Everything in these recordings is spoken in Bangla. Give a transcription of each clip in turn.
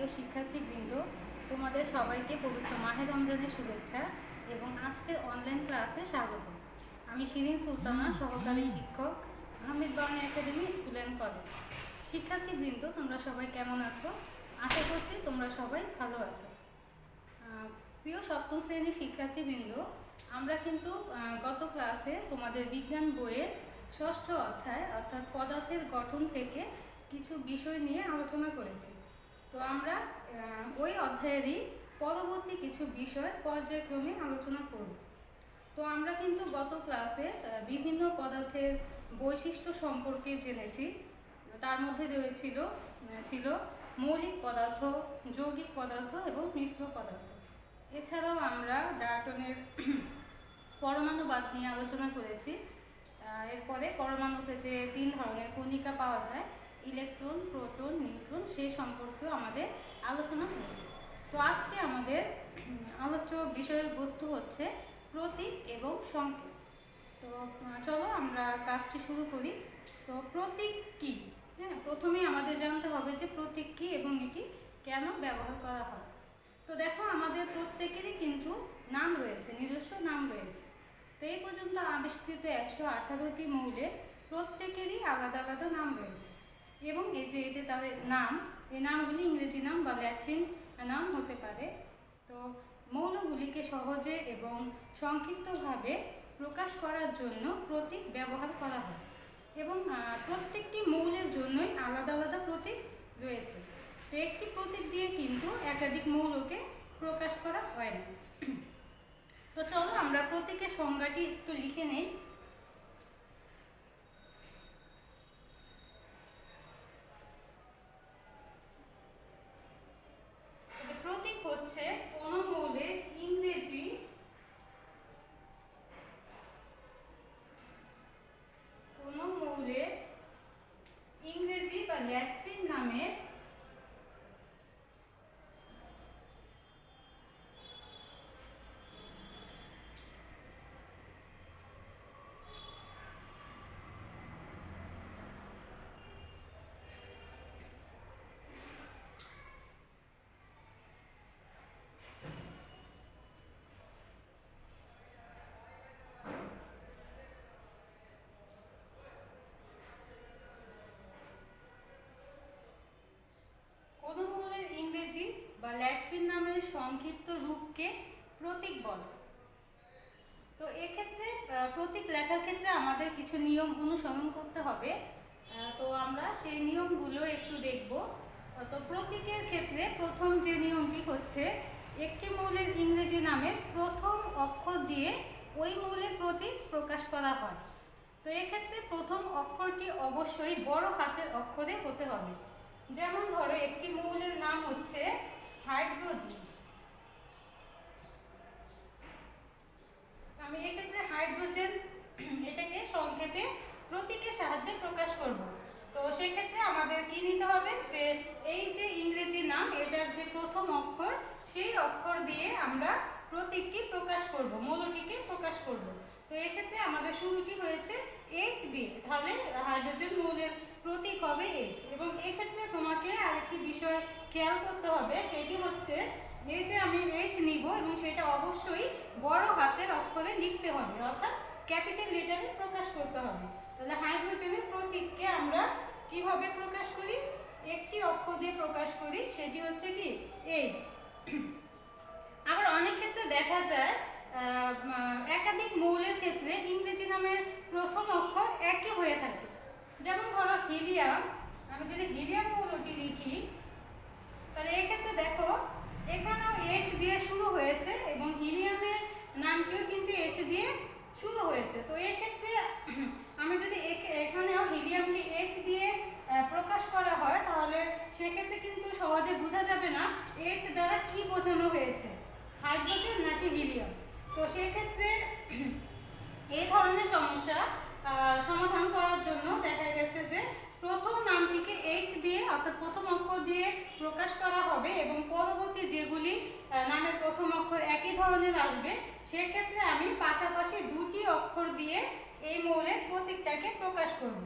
প্রিয় শিক্ষার্থীবৃন্দ, তোমাদের সবাইকে পবিত্র মাহে রমজানের শুভেচ্ছা এবং আজকের অনলাইন ক্লাসে স্বাগত। আমি শিরিন সুলতানা, সহকারী শিক্ষক, Ahmed Bawani academy school and college. শিক্ষার্থীবৃন্দ, তোমরা সবাই কেমন আছো? আশা করছি তোমরা সবাই ভালো আছো। প্রিয় সপ্তম শ্রেণীর শিক্ষার্থীবৃন্দ, আমরা কিন্তু গত ক্লাসে তোমাদের বিজ্ঞান বইয়ের ষষ্ঠ অধ্যায় অর্থাৎ পদার্থের গঠন থেকে কিছু বিষয় নিয়ে আলোচনা করেছি। তো আমরা ওই অধ্যায়েরই পরবর্তী কিছু বিষয় পর্যায়ক্রমে আলোচনা করব। তো আমরা কিন্তু গত ক্লাসে বিভিন্ন পদার্থের বৈশিষ্ট্য সম্পর্কে জেনেছি। তার মধ্যে ছিল মৌলিক পদার্থ, যৌগিক পদার্থ এবং মিশ্র পদার্থ। এছাড়াও আমরা ডাল্টনের পরমাণুবাদ নিয়ে আলোচনা করেছি। এরপরে পরমাণুতে যে 3 ধরনের কণিকা পাওয়া যায়, ইলেকট্রন, প্রোটন, নিউট্রন, সেই সম্পর্কেও আমাদের আলোচনা হয়েছে। তো আজকে আমাদের আলোচ্য বিষয়ের বস্তু হচ্ছে প্রতীক এবং সংকেত। তো চলো আমরা কাজটি শুরু করি। তো প্রতীক কি? প্রথমে আমাদের জানতে হবে যে প্রতীক কি এবং এটি কেন ব্যবহার করা হয়। তো দেখো, আমাদের প্রত্যেকেরই কিন্তু নাম রয়েছে, নিজস্ব নাম রয়েছে। তো এই পর্যন্ত আবিষ্কৃত 118টি মৌলের প্রত্যেকেরই আলাদা আলাদা নাম রয়েছে এবং এই যে এতে তাদের নাম, এই নামগুলি ইংরেজি নাম বা ল্যাটিন নাম হতে পারে। তো মৌলগুলিকে সহজে এবং সংক্ষিপ্তভাবে প্রকাশ করার জন্য প্রতীক ব্যবহার করা হয় এবং প্রত্যেকটি মৌলের জন্যই আলাদা আলাদা প্রতীক রয়েছে। তো একটি প্রতীক দিয়ে কিন্তু একাধিক মৌলকে প্রকাশ করা হয় না। তো চলো আমরা প্রতীকের সংজ্ঞাটি একটু লিখে নেই। প্রতীক হচ্ছে কোন মৌলের ইংরেজি বা ল্যাটিন নামের বা ল্যাটিন নামের সংক্ষিপ্ত রূপকে প্রতীক বলে। তো এক্ষেত্রে প্রতীক লেখার ক্ষেত্রে আমাদের কিছু নিয়ম অনুসরণ করতে হবে। তো আমরা সেই নিয়মগুলো একটু দেখব। তো প্রতীকের ক্ষেত্রে প্রথম যে নিয়মটি হচ্ছে, একটি মৌলের ইংরেজি নামে প্রথম অক্ষর দিয়ে ওই মৌলের প্রতীক প্রকাশ করা হয়। তো এক্ষেত্রে প্রথম অক্ষরটি অবশ্যই বড় হাতের অক্ষরে হতে হবে। যেমন ধরো, একটি মৌলের নাম হচ্ছে হাইড্রোজেন। আমি এক্ষেত্রে হাইড্রোজেন এটাকে সংক্ষেপে প্রতীকের সাহায্যে প্রকাশ করব। তো সেক্ষেত্রে আমাদের কি নিতে হবে, যে এই যে ইংরেজি নাম, এটার যে প্রথম অক্ষর, সেই অক্ষর দিয়ে আমরা প্রতীকটি প্রকাশ করব, মৌলটিকে প্রকাশ করব। তো এক্ষেত্রে আমাদের শুরুটি হয়েছে এইচ দিয়ে, তাহলে হাইড্রোজেন মৌলের প্রতীক হবে এইচ। এবং এক্ষেত্রে তোমাকে আরেকটি বিষয় খেয়াল করতে হবে, সেটি হচ্ছে এই যে আমি এইচ নিব এবং সেটা অবশ্যই বড় হাতের অক্ষরে লিখতে হবে, অর্থাৎ ক্যাপিটাল লেটারে প্রকাশ করতে হবে। তাহলে হাইড্রোজেনের প্রতীককে আমরা কিভাবে প্রকাশ করি? একটি অক্ষর দিয়ে প্রকাশ করি, সেটি হচ্ছে কি এইচ। আবার অনেক ক্ষেত্রে দেখা যায় একাধিক মৌলের ক্ষেত্রে ইংরেজি নামের প্রথম অক্ষর একই হয়ে থাকে। যেমন ধরো হিলিয়াম, আমি যদি হিলিয়াম মৌলটি লিখি, তাহলে এক্ষেত্রে দেখো এখানেও এইচ দিয়ে শুরু হয়েছে এবং হিলিয়ামের নামটিও কিন্তু এইচ দিয়ে শুরু হয়েছে। তো এক্ষেত্রে আমি যদি এখানেও হিলিয়ামকে এইচ দিয়ে প্রকাশ করা হয়, তাহলে সেক্ষেত্রে কিন্তু সহজে বোঝা যাবে না এইচ দ্বারা কি বোঝানো হয়েছে, হাইড্রোজেন নাকি হিলিয়াম। তো সেক্ষেত্রে এই ধরনের সমস্যা সমাধান করার জন্য দেখা গেছে যে প্রথম নামটিকে এইচ দিয়ে, অর্থাৎ প্রথম অক্ষর দিয়ে প্রকাশ করা হবে এবং পরবর্তী যেগুলি নামের প্রথম অক্ষর একই ধরনের আসবে, সেক্ষেত্রে আমি পাশাপাশি দুটি অক্ষর দিয়ে এই মৌলের প্রতীকটাকে প্রকাশ করব।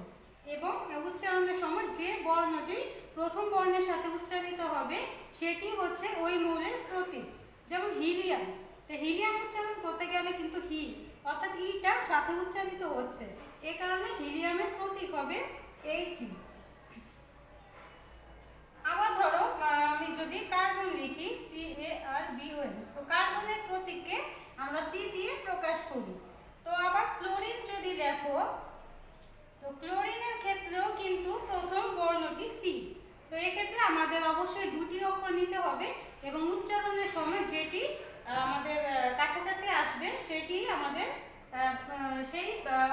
এবং উচ্চারণের সময় যে বর্ণটি প্রথম বর্ণের সাথে উচ্চারিত হবে সেটি হচ্ছে ওই মৌলের প্রতীক। যেমন হিলিয়াম, তো হিলিয়াম উচ্চারণ করতে গেলে কিন্তু হি অর্থাৎ ইটা সাথে উচ্চারিত হচ্ছে, এ কারণে হিলিয়ামের প্রতীক হবে এইচ। আবার ধরো আমি যদি কার্বন লিখি CARBON, তো কার্বনের প্রতীককে আমরা সি দিয়ে প্রকাশ করি। তো আবার ক্লোরিন যদি দেখো, তো ক্লোরিনের ক্ষেত্রেও কিন্তু প্রথম বর্ণটি সি। তো এক্ষেত্রে আমাদের অবশ্যই দুটি অক্ষর নিতে হবে এবং উচ্চারণের সময় যেটি আমাদের কাছাকাছি আসবে সেটি আমাদের সেই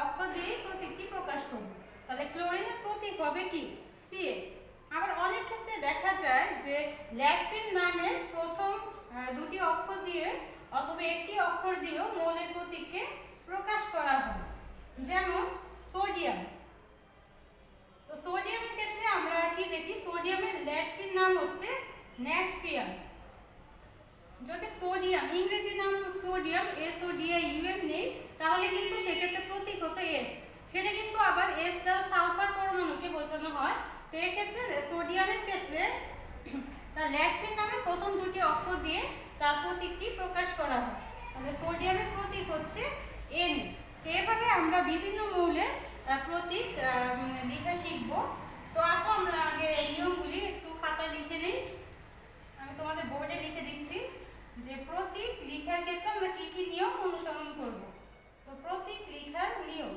অক্ষর দিয়ে প্রতীকটি প্রকাশ করব। তাহলে ক্লোরিনের প্রতীক হবে কি সিএ। আবার অনেক ক্ষেত্রে দেখা যায় যে ল্যাট্রিন নামের প্রথম দুটি অক্ষর দিয়ে অথবা একটি অক্ষর দিয়েও মৌলের প্রতীককে প্রকাশ করা হয়, যেমন সোডিয়াম। তো সোডিয়ামের ক্ষেত্রে আমরা কি দেখি, সোডিয়ামের ল্যাট্রিন নাম হচ্ছে ন্যাট্রিয়াম। যদি সোডিয়াম ইংরেজি নাম সোডিয়াম SODIUM নেই তাহলে কিন্তু সেক্ষেত্রে প্রতীক হতো এস, সেটা কিন্তু আবার এস দ্বারা সালফার পরমাণুকে বোঝানো হয়। তো এক্ষেত্রে সোডিয়ামের ক্ষেত্রে তার ল্যাট্রিন নামে প্রথম দুটি অক্ষর দিয়ে তার প্রতীকটি প্রকাশ করা হয়। তাহলে সোডিয়ামের প্রতীক হচ্ছে এন। এভাবে আমরা বিভিন্ন মৌলের প্রতীক লেখা শিখব। তো আসো আমরা আগে নিয়মগুলি একটু খাতা লিখে নিই। আমি তোমাদের বোর্ডে লিখে দিচ্ছি যে প্রতীক লেখার ক্ষেত্রে আমরা কি কি নিয়ম অনুসরণ করব। তো প্রতীক লেখার নিয়ম,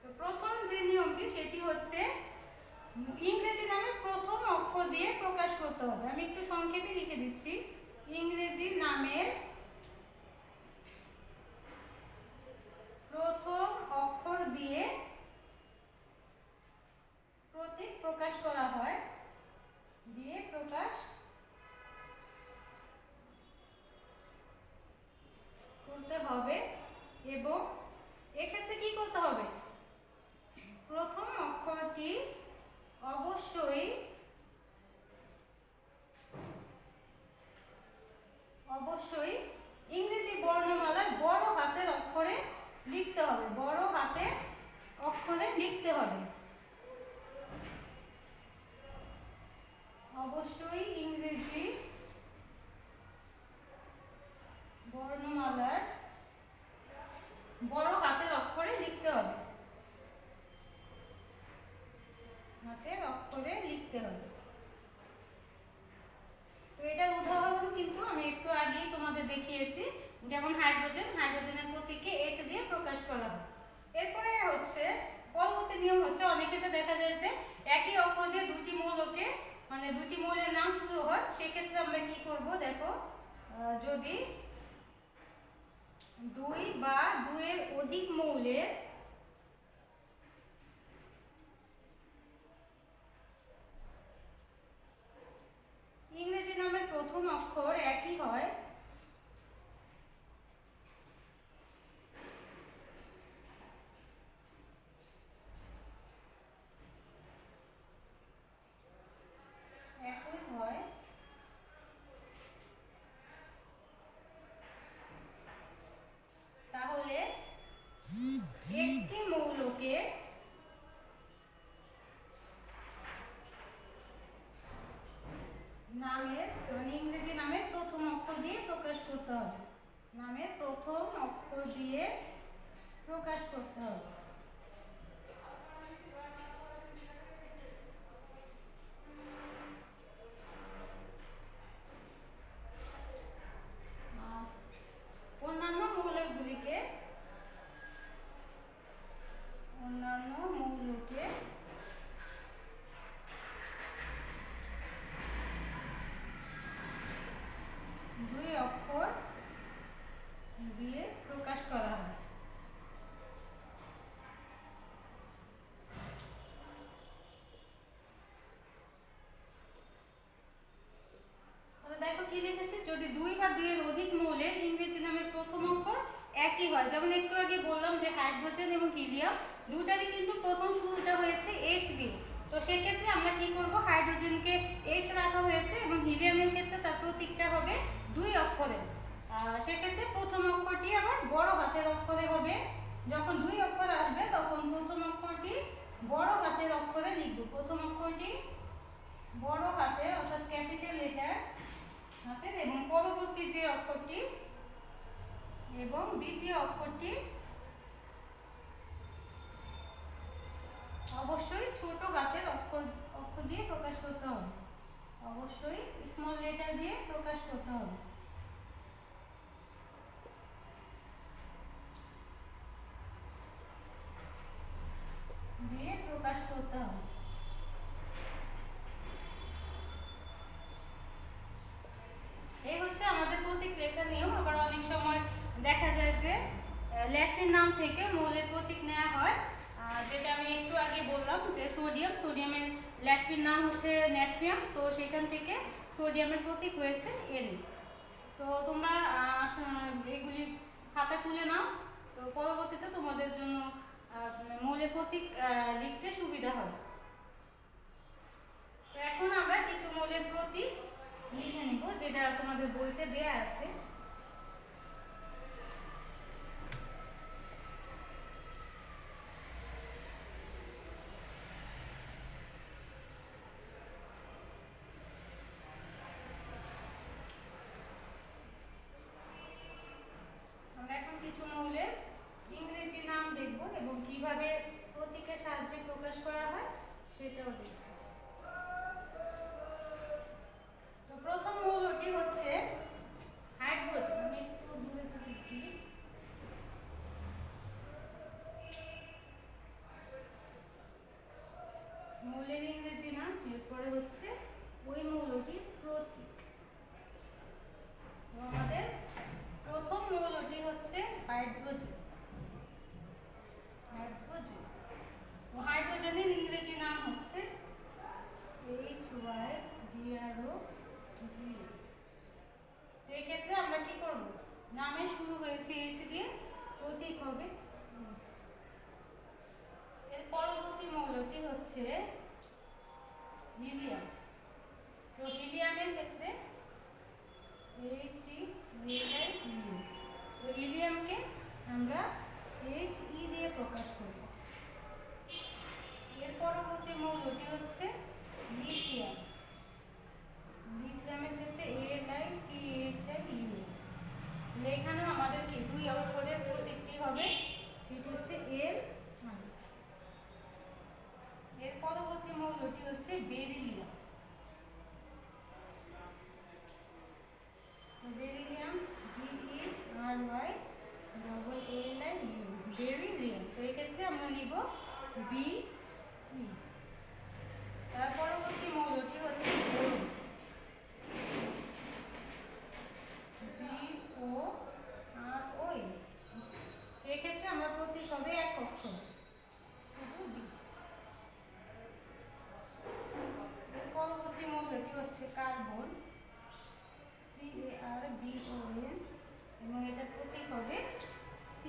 তো প্রথম যে নিয়মটি সেটি হচ্ছে ইংরেজি নামের প্রথম অক্ষর দিয়ে প্রকাশ করতে হবে। আমি একটু সংক্ষেপে লিখে দিচ্ছি, ইংরেজি নামের প্রথম অক্ষর দিয়ে প্রতীক প্রকাশ করা হয়, দিয়ে প্রকাশ করতে হবে। এবং এক্ষেত্রে কি করতে হবে, প্রথম অক্ষরটি অবশ্যই ইংরেজি বর্ণমালার বড় হাতের অক্ষরে লিখতে হবে, বড় হাতের অক্ষরে লিখতে হবে। অবশ্যই ইংরেজি বর্ণমালার বড় হাতের অক্ষরে লিখতে হবে, হাতের অক্ষরে লিখতে হবে। তো এটার উদাহরণ কিন্তু আমি একটু আগেই তোমাদের দেখিয়েছি, যেমন হাইড্রোজেনের প্রতীককে এইচ দিয়ে প্রকাশ করা হয়। এরপরে হচ্ছে পরবর্তী নিয়ম হচ্ছে, অনেক ক্ষেত্রে দেখা যায় যে একই অক্ষর দিয়ে দুটি মৌলকে মানে দুটি মৌলের নাম শুরু হয়, সেক্ষেত্রে আমরা কি করব দেখো, যদি দুই বা দুইয়ের অধিক মৌলের ইংরেজি নামের প্রথম অক্ষর একই হয়, তাহলে একটি মৌলকে নামের মানে ইংরেজি নামের প্রথম অক্ষর দিয়ে প্রকাশ করতে হবে, নামের প্রথম অক্ষর দিয়ে প্রকাশ করতে হবে। অন্যান্য মৌলকে দুই অক্ষর দিয়ে প্রকাশ করা হয়। দেখো কি লিখেছে, যদি দুই বা দুইয়ের অধিক মৌলের ইংরেজি নামের প্রথম অক্ষর একই হয়, যেমন একটু আগে বললাম যে হাইড্রোজেন এবং হিলিয়াম দুটারই কিন্তু প্রথম শুরুটা হয়েছে এইচ দিয়ে। তো সেক্ষেত্রে আমরা কি করব, হাইড্রোজেনকে এইচ রাখা হয়েছে এবং হিলিয়ামের ক্ষেত্রে তার প্রতীকটা হবে দুই অক্ষরের, সেক্ষেত্রে প্রথম অক্ষরটি আবার বড় হাতের অক্ষরে হবে। যখন দুই অক্ষর আসবে তখন প্রথম অক্ষরটি বড় হাতের অক্ষরে লিখব। প্রথম অক্ষরটি বড় হাতে অর্থাৎ ক্যাপিটাল লেটার হাতের, এবং পরবর্তী যে অক্ষরটি এবং দ্বিতীয় অক্ষরটি অবশ্যই ছোট হাতের অক্ষর দিয়ে প্রকাশ করতে হবে। অবশ্যই স্মল লেটার দিয়ে প্রকাশ করতে হবে। দিয়ে প্রকাশ করতে হবে। এই হচ্ছে আমাদের প্রতীক লেখার নিয়ম। আবার অনেক সময় দেখা যায় যে ল্যাটিন নাম থেকে মৌলের প্রতীক নেওয়া হয়, যেটা আমি একটু আগে বললাম যে সোডিয়ামের ল্যাটিন নাম হচ্ছে ন্যাট্রিয়াম, তো সেখান থেকে সোডিয়ামের প্রতীক হয়েছে এন। তো তোমরা এগুলি খাতা তুলে নাও, তো পরবর্তীতে তোমাদের জন্য মৌলের প্রতীক লিখতে সুবিধা হবে। তো এখন আমরা কিছু মৌলের প্রতীক লিখে নিব, যেটা তোমাদের বইতে দেয়া আছে। আমরা এখন কিছু মৌলের ইংরেজি নাম দেখব এবং কিভাবে প্রতীকের সাহায্যে প্রকাশ করা হয় সেটাও দেখব। তো প্রথম মৌলটি হচ্ছে হাইড্রোজেন। আমি একটু দূরে থেকে লিখি। মৌলের ইংরেজি নাম, এরপরে হচ্ছে ওই মৌলটির প্রতীক। আমাদের প্রথম মৌলটি হচ্ছে হাইড্রোজেন। হাইড্রোজেনের ইংরেজি নাম হচ্ছে HYDROGN। এই ক্ষেত্রে আমরা কি করব, নামের শুরু হয়েছে H দিয়ে, প্রতীক হবে H। এর পরবর্তী মৌলটি হচ্ছে হিলিয়াম। তো হিলিয়ামের ক্ষেত্রে HELIUM। তো হিলিয়ামকে আমরা HE দিয়ে প্রকাশ করব। এর পরবর্তী মৌলটি হচ্ছে লিথিয়াম। লিথিয়ামের ক্ষেত্রে ALITHIUM। এখানে আমাদের কি দুই অক্ষরের প্রতীকটি হবে, সেটি হচ্ছে L। এর পরবর্তী মৌলটি হচ্ছে বেরিলিয়াম। Beryllium BERYLLIUM, beryllium. তো এই ক্ষেত্রে আমরা নিব BE। তার পরবর্তী মৌলটি হচ্ছে বোরন। BORON। এই ক্ষেত্রে আমরা প্রতীক হবে এক অক্ষর, শুধু B। এর পরবর্তী মৌলটি হচ্ছে কার্বন, CARBON, এবং এটার প্রতীক হবে C।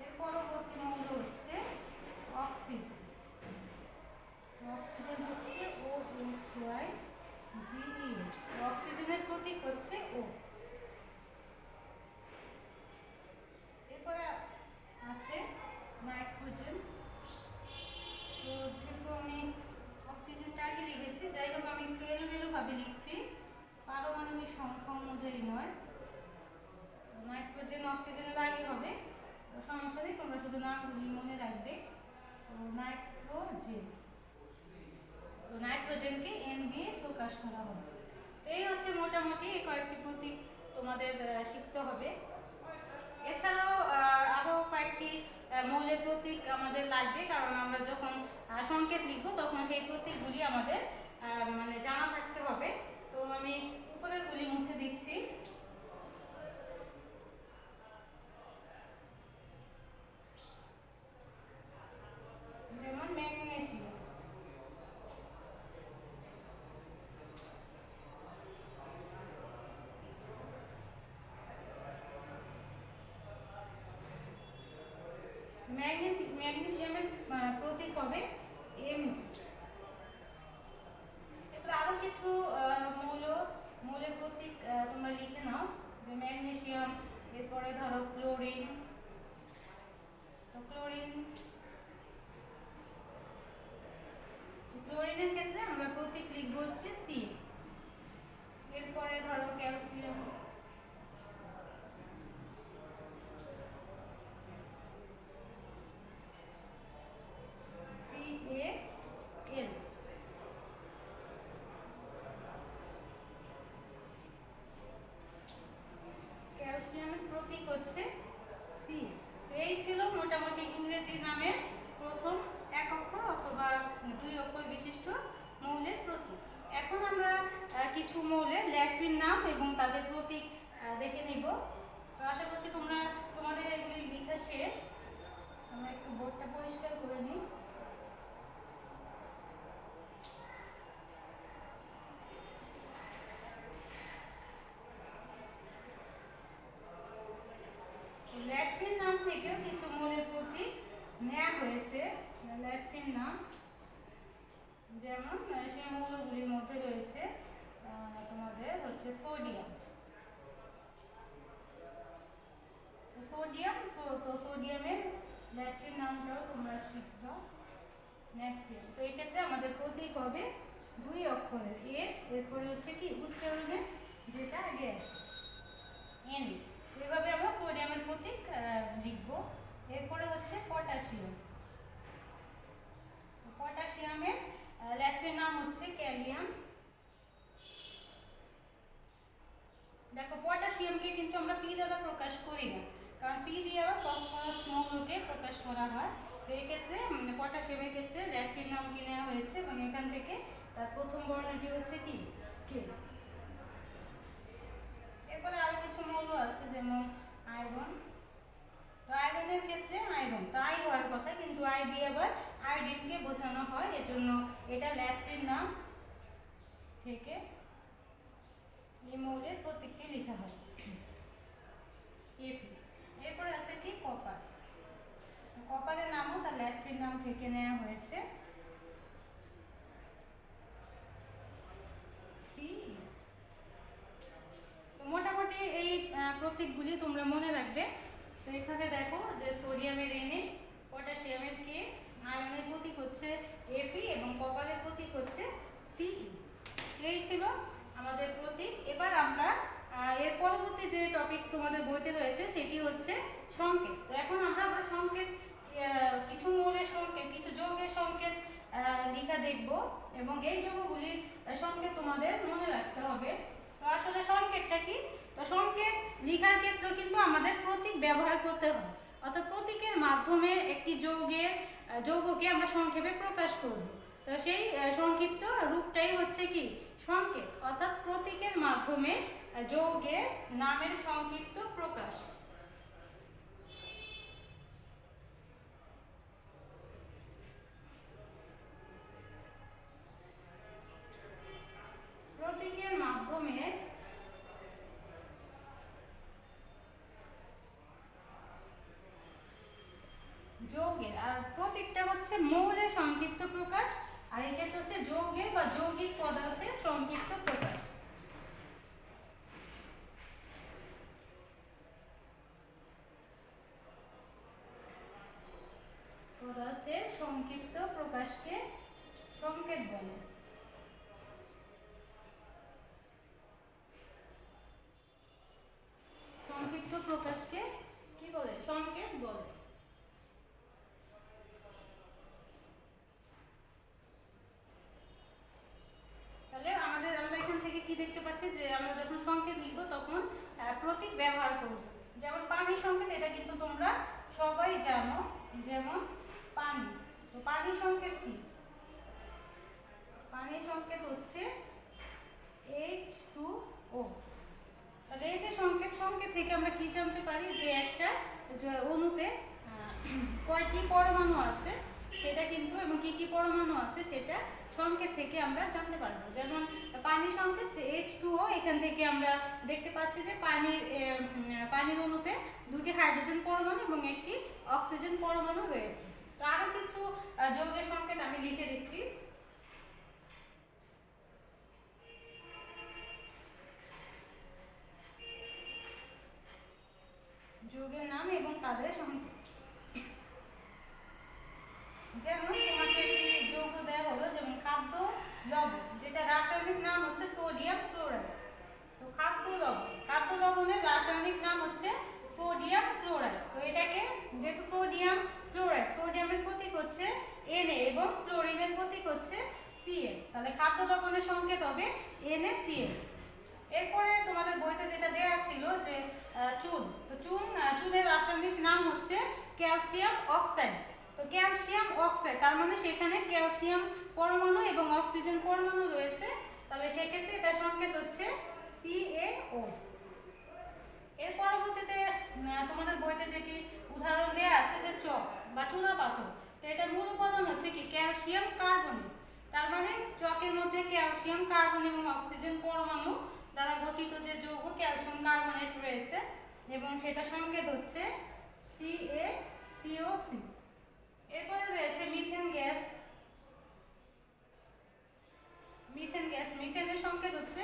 এর পরবর্তী মৌল হচ্ছে অক্সিজেন। অক্সিজেন হচ্ছে OXYGEN। অক্সিজেনের প্রতীক হচ্ছে O। এরপরে আছে নাইট্রোজেন। তো যেহেতু আমি অক্সিজেনটা আগে লিখেছি, যাই হোক আমি একটু এলোমেলোভাবে লিখছি, পারমাণবিক সংখ্যা অনুযায়ী নয়। নাইট্রোজেন অক্সিজেনের আগে হবে, তো সমস্যা নেই, তোমরা শুধু নামগুলি মনে রাখবে। তো নাইট্রোজেনকে N দিয়ে প্রকাশ করা হবে। এই হচ্ছে মোটামুটি এই কয়েকটি প্রতীক তোমাদের শিখতে হবে। এছাড়াও আরও কয়েকটি মৌলের প্রতীক আমাদের লাগবে, কারণ আমরা যখন সংকেত লিখব তখন সেই প্রতীকগুলি আমাদের মানে জানা থাকতে হবে। তো আমি উপরেরগুলি মুছে দিচ্ছি। যেমন ম্যাগনেসিয়াম। ম্যাগনেসিয়ামের প্রতীক হবে Mg। এরপর আরো কিছু মৌল মৌলের প্রতীক তোমরা লিখে নাও, যে ম্যাগনেসিয়াম, এরপরে ধরো ক্লোরিন, তো ক্লোরিনের ক্ষেত্রে আমরা প্রতীক লিখবো হচ্ছে সি। এরপরে ধরো ক্যালসিয়াম, CaL। ক্যালসিয়ামের প্রতীক হচ্ছে সি। তো এই ছিল মোটামুটি ইংরেজি নামের প্রথম এক অক্ষর অথবা দুই অক্ষর বিশিষ্ট মৌলের প্রতীক। এখন আমরা কিছু মৌলের ল্যাটিন নাম এবং তাদের প্রতীক দেখে নিব। তো আশা করছি তোমাদের এগুলি লেখা শেষ। আমরা একটু বোর্ডটা পরিষ্কার করে নিই। ল্যাটিন নাম থেকেও কিছু মৌলের প্রতীক নেওয়া হয়েছে। ল্যাটিন নাম যেমন সেই মৌলগুলির মধ্যে রয়েছে তোমাদের হচ্ছে সোডিয়াম। তো সোডিয়ামের ল্যাটিন নামটাও তোমরা শিখবে, ন্যাট্রিয়াম। তো এই ক্ষেত্রে আমাদের প্রতীক হবে দুই অক্ষরের এ, এরপরে হচ্ছে কি উচ্চারণে যেটা আগে আসে এন। এভাবে আমরা সোডিয়ামের প্রতীক লিখব। এরপরে হচ্ছে পটাশিয়াম। পটাশিয়ামের ল্যাটিন নাম হচ্ছে ক্যালিয়াম। দেখো পটাশিয়ামকে কিন্তু আমরা পি দ্বারা প্রকাশ করি না, কারণ পি দিয়ে আবার ফসফরাস মৌলকে প্রকাশ করা হয়। তো এই ক্ষেত্রে পটাশিয়ামের ক্ষেত্রে ল্যাটিন নাম কি নেওয়া হয়েছে এবং এখান থেকে তার প্রথম বর্ণটি হচ্ছে কি কে। এরপরে আরো কিছু মৌল আছে যেমন আয়রন। তো আয়রনের ক্ষেত্রে আয়রন তো আই হওয়ার কথা, কিন্তু আই দিয়ে আবার আয়োডিনকে বোঝানো হয়, এজন্য এটা ল্যাটিন নাম থেকে এই মৌলের প্রতীকটি লেখা হয় এফি। এরপরে আছে কি কপার। কপারের নামও তার ল্যাটিন নাম থেকে নেওয়া হয়েছে সি। তো মোটামুটি এই প্রতীকগুলি তোমরা মনে রাখবে। তো এখানে দেখো যে সোডিয়ামের এনএ, পটাশিয়ামের কে, আয়রনের প্রতীক হচ্ছে এফি এবং কপারের প্রতীক হচ্ছে সি। এই ছিল আমাদের প্রতীক। এবার আমরা এর পরবর্তী যে টপিক তোমাদের বইতে রয়েছে সেটি হচ্ছে সংকেত। তো এখন আমরা সংকেত, কিছু মৌলের সংকেত, কিছু যৌগের সংকেত লেখা দেখব এবং এই যৌগগুলির সংকেত তোমাদের মনে রাখতে হবে। তো আসলে সংকেতটা কি? তো সংকেত লেখার ক্ষেত্রে কিন্তু আমাদের প্রতীক ব্যবহার করতে হয়, অর্থাৎ প্রতীকের মাধ্যমে একটি যৌগকে আমরা সংক্ষেপে প্রকাশ করব। তো সেই সংক্ষিপ্ত রূপটাই হচ্ছে কি সংকেত, অর্থাৎ প্রতীকের মাধ্যমে যৌগের নামের সংক্ষিপ্ত প্রকাশ। প্রতীকের মাধ্যমে যৌগের, আর প্রতীকটা হচ্ছে মৌলের সংক্ষিপ্ত প্রকাশ, আর এটা হচ্ছে যৌগের বা যৌগিক পদার্থের সংক্ষিপ্ত প্রকাশ। পদার্থের সংক্ষিপ্ত প্রকাশকে সংকেত বলে। সংক্ষিপ্ত প্রকাশকে কি বলে? সংকেত বলে। তাহলে আমরা এখান থেকে কি দেখতে পাচ্ছি যে আমরা যখন সংকেত লিখব তখন প্রতীক ব্যবহার করব। যেমন পানির সংকেত, এটা কিন্তু তোমরা সবাই জানো, যেমন পানি। তো পানির সংকেত কি? পানির সংকেত হচ্ছে H2O। তাহলে এই যে সংকেত থেকে আমরা কি জানতে পারি যে একটা অণুতে কয়টি পরমাণু আছে সেটা কিন্তু, এবং কি কি পরমাণু আছে সেটা সংকেত থেকে আমরা জানতে পারবো। যেমন পানির সংকেত H2O, এখান থেকে আমরা দেখতে পাচ্ছি যে পানির অণুতে দুটি হাইড্রোজেন পরমাণু এবং একটি অক্সিজেন পরমাণু রয়েছে। তো আরো কিছু যৌগের সংকেত আমি লিখে দিচ্ছি। যৌগের নাম এবং তাদের সংকেত। যেমন তোমাকে একটি যৌগ দেওয়া হলো, যেমন খাদ্য লবণ, যেটা রাসায়নিক নাম হচ্ছে সোডিয়াম ক্লোরাইড। তো খাদ্য লবণের রাসায়নিক নাম হচ্ছে সোডিয়াম ক্লোরাইড। তো এটাকে যেহেতু সোডিয়াম ক্লোরাইড, সোডিয়ামের প্রতীক হচ্ছে Na এবং ক্লোরিনের প্রতীক হচ্ছে Cl, তাহলে খাদ্য লবণের সংকেত হবে NaCl। এরপরে তোমাদের বইতে যেটা দেয়া ছিল যে চুন, তো চুনের রাসায়নিক নাম হচ্ছে ক্যালসিয়াম অক্সাইড। তো ক্যালসিয়াম অক্সাইড তার মানে সেখানে ক্যালসিয়াম পরমাণু এবং অক্সিজেন পরমাণু রয়েছে, তাহলে সেক্ষেত্রে এটা সংকেত হচ্ছে CaO। এর পরবর্তীতে তোমাদের বইতে যেটি উদাহরণ দেয়া আছে যে চক বা চুনাপাথর, তো এটা মূল উপাদান হচ্ছে কি ক্যালসিয়াম কার্বনেট। তার মানে চকের মধ্যে ক্যালসিয়াম কার্বন এবং অক্সিজেন পরমাণু দ্বারা গঠিত যে যৌগ ক্যালসিয়াম কার্বনেট রয়েছে এবং সেটা সংকেত হচ্ছে CaCO3। এরপরে রয়েছে মিথেন গ্যাস। মিথেনের সংকেত হচ্ছে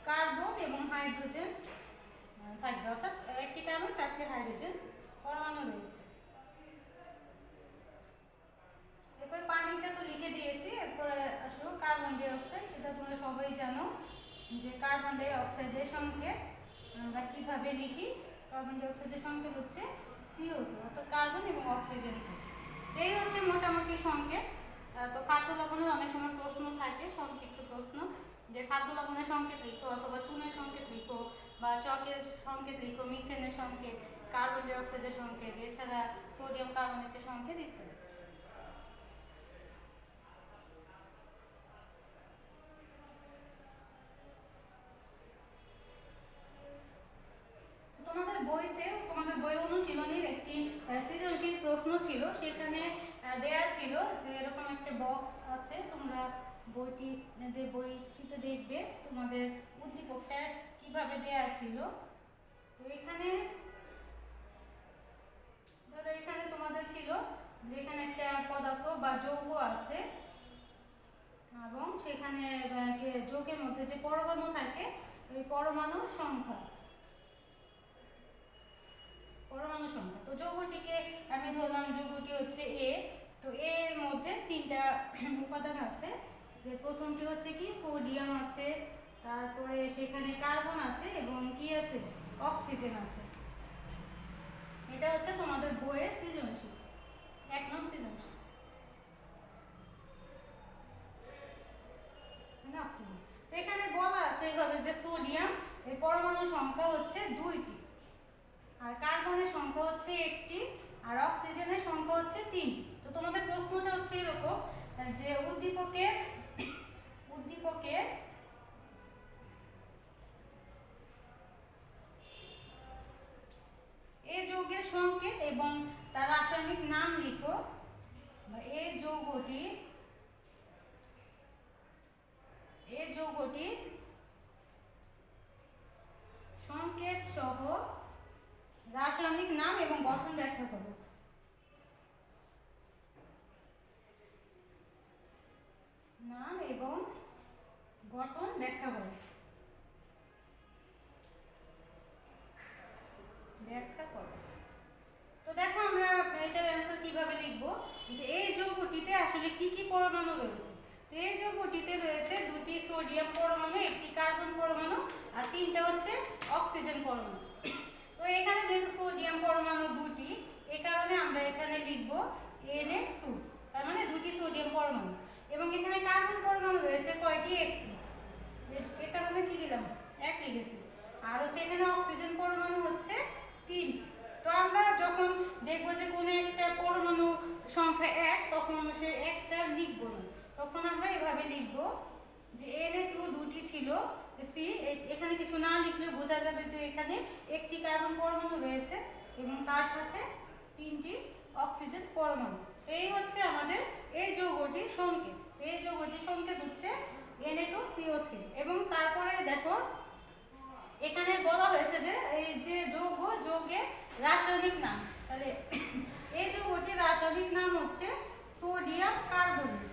কার্বন এবং হাইড্রোজেন থাকবে, অর্থাৎ একটি কার্বন 4টি হাইড্রোজেন পরমাণু রয়েছে। এরপর পানিটা তো লিখে দিয়েছি, এরপরে আসলে কার্বন ডাই অক্সাইড, যেটা তোমরা সবাই জানো যে কার্বন ডাই অক্সাইডের সংকেত আমরা কিভাবে লিখি। কার্বন ডাই অক্সাইডের সংকেত হচ্ছে CO2, অর্থাৎ কার্বন এবং অক্সিজেন। এই হচ্ছে মোটামুটি সংকেত। তো খাদ্য লবণের অনেক সময় প্রশ্ন থাকে, সংক্ষিপ্ত প্রশ্ন, যে খাদ্য লবণের সংকেত লিখো অথবা চুনের সংকেত লিখো বা চকের সংকেত লিখো, মিথেনের সংকেত, কার্বন ডাই অক্সাইডের সংকেত, এছাড়া সোডিয়াম কার্বনেটের সংকেত ইত্যাদি। তোমাদের বই অনুশীলনীর একটি সৃজনশীল প্রশ্ন ছিল, সেখানে দেয়া ছিল যে এরকম একটা বক্স আছে, তোমরা বইটিতে দেখবে তোমাদের উদ্দীপকটা কিভাবে দেয়া ছিল। তো এখানে তোমাদের ছিল যে এখানে একটা পদার্থ বা যৌগ আছে এবং সেখানে যৌগের মধ্যে যে পরমাণু থাকে ওই পরমাণুর সংখ্যা। তো যৌগটিকে আমি ধরলাম যৌগটি হচ্ছে A। তো A এর মধ্যে 3টা উপাদান আছে, যে প্রথমটি হচ্ছে কি সোডিয়াম আছে, তারপরে সেখানে কার্বন আছে এবং কি আছে অক্সিজেন আছে। এটা হচ্ছে তোমাদের বইয়ের সৃজনশীল, 1 নং সৃজনশীল। অক্সিজেন, তো এখানে বলা আছে এইভাবে যে সোডিয়াম এর পরমাণু সংখ্যা হচ্ছে 2টি, আর কার্বনের সংখ্যা হচ্ছে 1টি, আর অক্সিজেনের সংখ্যা হচ্ছে 3টি। তো তোমাদের প্রশ্নটা হচ্ছে এরকম যে উদ্দীপকের এই যৌগের সংকেত এবং তার রাসায়নিক নাম লিখো, বা এই যৌগটির সংকেত সহ রাসায়নিক নাম এবং গঠন ব্যাখ্যা করো। নাম এবং গঠন ব্যাখ্যা করো। তো দেখো আমরা এটার অ্যান্সার কিভাবে লিখব, যে এই যৌগটিতে আসলে কি কি পরমাণু রয়েছে। তো এই যৌগটিতে রয়েছে 2টি সোডিয়াম পরমাণু, 1টি কার্বন পরমাণু আর 3টা হচ্ছে অক্সিজেন পরমাণু। তো এখানে যেহেতু সোডিয়াম পরমাণু 2টি, এই কারণে আমরা এখানে লিখব Na2, তার মানে 2টি সোডিয়াম পরমাণু। এবং এখানে কার্বন পরমাণু রয়েছে কয়টি, 1টি, এই কারণে কি দিলাম 1 লিখেছি। আর হচ্ছে এখানে অক্সিজেন পরমাণু হচ্ছে 3টি। তো আমরা যখন দেখবো যে কোনো একটা পরমাণু সংখ্যা 1, তখন সে একটা লিখব না, তখন আমরা এভাবে লিখব যে Na2 2টি ছিল, সি এখানে কিছু না লিখলে বোঝা যাবে যে এখানে 1টি কার্বন পরমাণু রয়েছে এবং তার সাথে 3টি অক্সিজেন পরমাণু। এই হচ্ছে আমাদের এই যৌগটির সংকেত। এই যৌগটির সংকেত হচ্ছে Na2CO3। এবং তারপরে দেখো এখানে বলা হয়েছে যে এই যে যৌগের রাসায়নিক নাম, তাহলে এই যৌগটির রাসায়নিক নাম হচ্ছে সোডিয়াম কার্বনেট।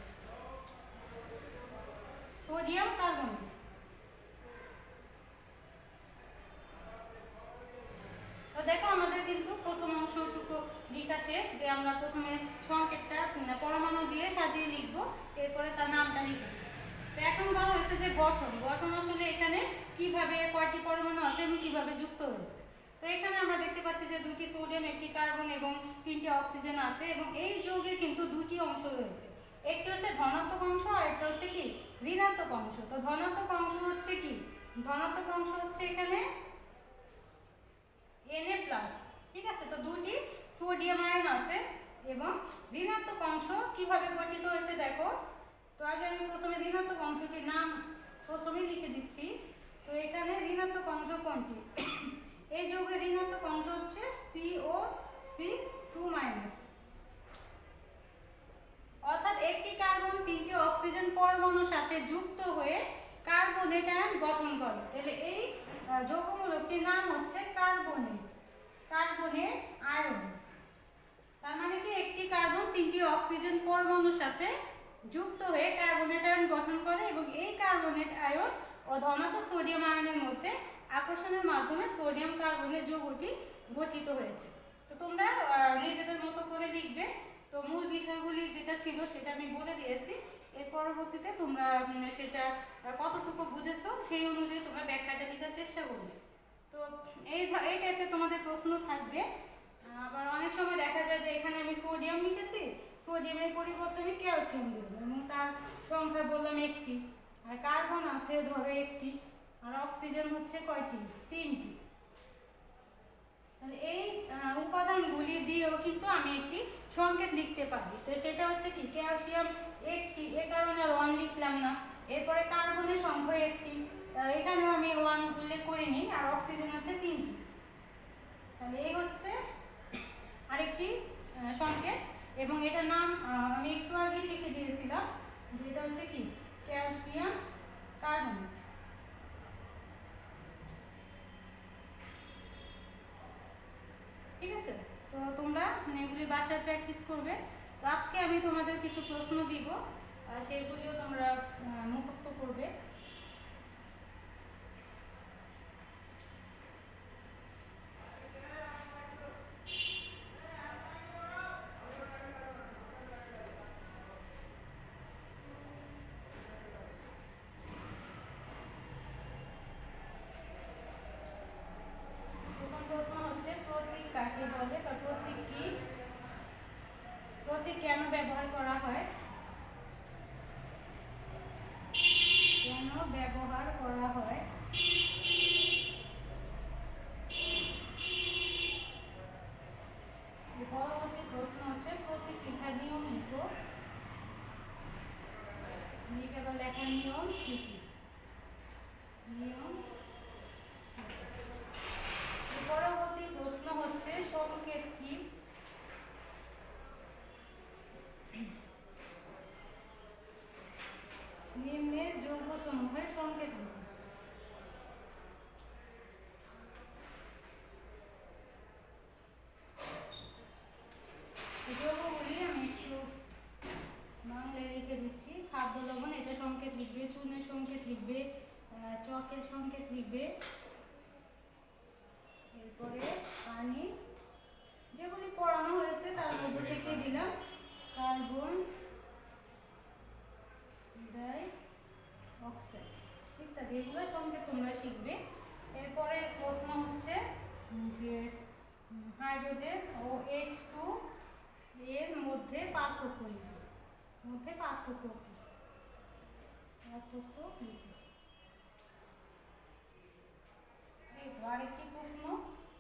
তো দেখো আমাদের কিন্তু প্রথম অংশটুকু লেখা শেষ, যে আমরা প্রথমে সংকেতটা পরমাণু দিয়ে সাজিয়ে লিখবো, এরপরে তার নামটা লিখেছি। তো এখন বলা হয়েছে যে গঠন, গঠন আসলে এখানে কিভাবে কয়টি পরমাণু আছে এবং কিভাবে যুক্ত হয়েছে। তো এখানে আমরা দেখতে পাচ্ছি যে 2টি সোডিয়াম, 1টি কার্বন এবং 3টি অক্সিজেন আছে, এবং এই যৌগের কিন্তু 2টি অংশ রয়েছে। একটি হচ্ছে ধনাত্মক অংশ আর একটা হচ্ছে কি ঋণাত্মক অংশ। তো ধনাত্মক অংশ হচ্ছে কি, ধনাত্মক অংশ হচ্ছে এখানে Na+, ঠিক আছে। তো 2টি সোডিয়াম আয়ন আছে, এবং ঋণাত্মক অংশ কিভাবে গঠিত হয়েছে দেখো। তো আগে আমি প্রথমে ঋণাত্মক অংশটির নাম প্রথমে লিখে দিচ্ছি। তো এখানে ঋণাত্মক অংশ কোনটি, এই যৌগের ঋণাত্মক অংশ হচ্ছে CO3 2-, অর্থাৎ একটি কার্বন 3টি অক্সিজেন পরমাণুর সাথে যুক্ত হয়ে কার্বনেট আয়ন গঠন করে। তাহলে এই যৌগমূলকটির নাম হচ্ছে কার্বনেট, কার্বনেট আয়ন। তার মানে কি একটি কার্বন 3টি অক্সিজেন পরমাণুর সাথে যুক্ত হয়ে কার্বনেট আয়ন গঠন করে, এবং এই কার্বনেট আয়ন ও ধনাত্মক সোডিয়াম আয়নের মধ্যে আকর্ষণের মাধ্যমে সোডিয়াম কার্বনের যৌগটি গঠিত হয়েছে। তো তোমরা নিজেদের মতো করে লিখবে। তো মূল বিষয়গুলি যেটা ছিল সেটা আমি বলে দিয়েছি, এর পরবর্তীতে তোমরা সেটা কতটুকু বুঝেছো সেই অনুযায়ী তোমরা ব্যাখ্যাটা লেখার চেষ্টা করবে। তো এই টাইপের তোমাদের প্রশ্ন থাকবে। আবার অনেক সময় দেখা যায় যে এখানে আমি সোডিয়াম লিখেছি, সোডিয়ামের পরিবর্তে আমি ক্যালসিয়াম দিলাম এবং তার সংখ্যা বললাম 1টি, আর কার্বন আছে ধরো 1টি, আর অক্সিজেন হচ্ছে কয়টি, 3টি। তাহলে এই উপাদানগুলি দিয়েও কিন্তু আমি একটি সংকেত লিখতে পারি। তো সেটা হচ্ছে কি ক্যালসিয়াম 1টি, এ কারণে আর 1 লিখলাম না। এরপরে কার্বনের সংখ্যা 1টি, এখানেও আমি 1 উল্লেখ করিনি, আর অক্সিজেন হচ্ছে 3টি। তাহলে এই হচ্ছে আরেকটি সংকেত, এবং এটার নাম আমি একটু আগেই লিখে দিয়েছিলাম, যেটা হচ্ছে কি ক্যালসিয়াম কার্বনেট। ঠিক আছে। তো তোমরা এগুলি বাসায় প্র্যাকটিস করবে। তো আজকে আমি তোমাদের কিছু প্রশ্ন দিব, সেইগুলিও তোমরা মুখস্থ করবে। প্রথম প্রশ্ন হচ্ছে প্রতীক কাকে বলে, বা প্রতীক কি, প্রতীক কেন ব্যবহার করা হয়, কেন ব্যবহার করা হয়। পরবর্তী প্রশ্ন হচ্ছে প্রতীক লেখার নিয়ম লিখো, লিখে বা লেখার নিয়ম কি কি, নিয়ম। পরবর্তী প্রশ্ন হচ্ছে সংকেত কি, নিম্নের যৌগসমূহের সংকেত লিখো। যৌগগুলি আমি একটু বাংলায় লিখে দিচ্ছি। খাদ্য লবণ, এটা সংকেত লিখবে, চুনের সংকেত লিখবে, চকের সংকেত লিখবে, এরপরে পানি, যেগুলি পড়ানো হয়েছে তার মধ্যে থেকে দিলাম কার্বন ডাই অক্সাইড ইত্যাদি, এগুলো সংকেত তোমরা শিখবে। এরপরে প্রশ্ন হচ্ছে যে হাইড্রোজেন ও H2 এর মধ্যে পার্থক্য লিখবে, মধ্যে পার্থক্য কি, পার্থক্য লিখবে। আরেকটি প্রশ্ন,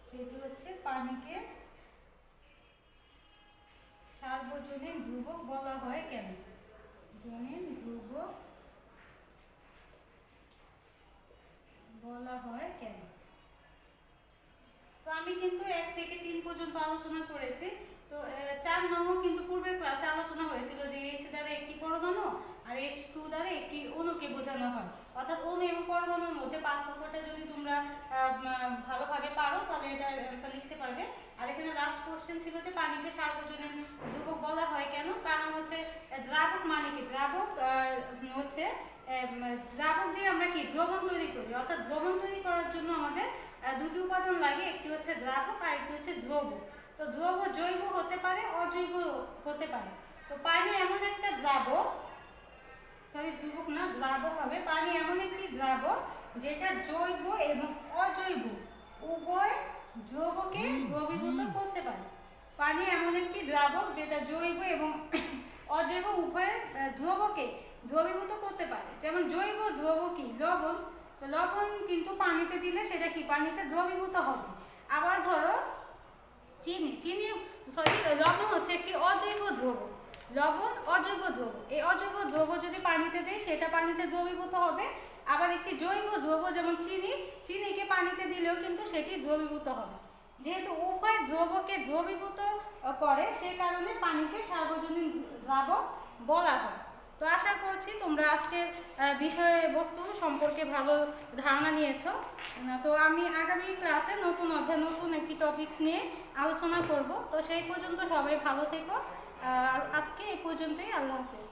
সেটি হচ্ছে পানিকে সার্বজনীন ধ্রুবক বলা হয় কেন, জনীন ধ্রুবক বলা হয় কেন। তো আমি কিন্তু 1 থেকে 3 পর্যন্ত আলোচনা করেছি। তো 4 নম্বর কিন্তু পূর্বের ক্লাসে আলোচনা হয়েছিল যে H দ্বারা একটি পরমাণু আর H2 দ্বারা একটি অণুকে বোঝানো হয়, অর্থাৎ অণু এবং পরমাণুর মধ্যে পার্থক্যটা যদি তোমরা ভালোভাবে পারো তাহলে এটা অ্যান্সার লিখতে পারবে। আর এখানে লাস্ট কোশ্চেন ছিল যে পানিকে সার্বজনীন ধ্রুবক বলা হয় কেন, কারণ হচ্ছে দ্রাবক মানে কি, দ্রাবক হচ্ছে দ্রাবক দিয়ে আমরা কি দ্রবণ তৈরি করি, অর্থাৎ দ্রবণ তৈরি করার জন্য আমাদের দুটি উপাদান লাগে, একটি হচ্ছে দ্রাবক আর একটি হচ্ছে দ্রবক। তো দ্রবক জৈব হতে পারে, অজৈব হতে পারে। তো পানি এমন একটা দ্রাবক, সরি দ্রবক না দ্রাবক হবে, পানি এমন একটি দ্রাবক যেটা জৈব এবং অজৈব উভয় দ্রবকে দ্রবীভূত করতে পারে। পানি এমন একটি দ্রাবক যেটা জৈব এবং অজৈব উভয় দ্রবকে দ্রবীভূত করতে পারে। যেমন জৈব দ্রবক কি? লবণ। তো লবণ কিন্তু পানিতে দিলে সেটা কি পানিতে দ্রবীভূত হবে। আবার ধরো চিনি, লবণ হচ্ছে একটি অজৈব দ্রবক। লবণ অজৈব দ্রবক, এই অজৈব দ্রবক যদি পানিতে দেয় সেটা পানিতে দ্রবীভূত হবে। আবার একটি জৈব দ্রবক যেমন চিনিকে পানিতে দিলেও কিন্তু সেটি দ্রবীভূত হবে। যেহেতু উভয় দ্রবকে দ্রবীভূত করে, সে কারণে পানিকে সার্বজনীন দ্রাবক বলা হয়। তো আশা করছি তোমরা আজকের বিষয়বস্তু সম্পর্কে ভালো ধারণা নিয়েছো। তো আমি আগামী ক্লাসে নতুন অধ্যায় নতুন একটি টপিকস নিয়ে আলোচনা করব। তো সেই পর্যন্ত সবাই ভালো থেকো। আজকে এই পর্যন্তই, আল্লাহ হাফেজ।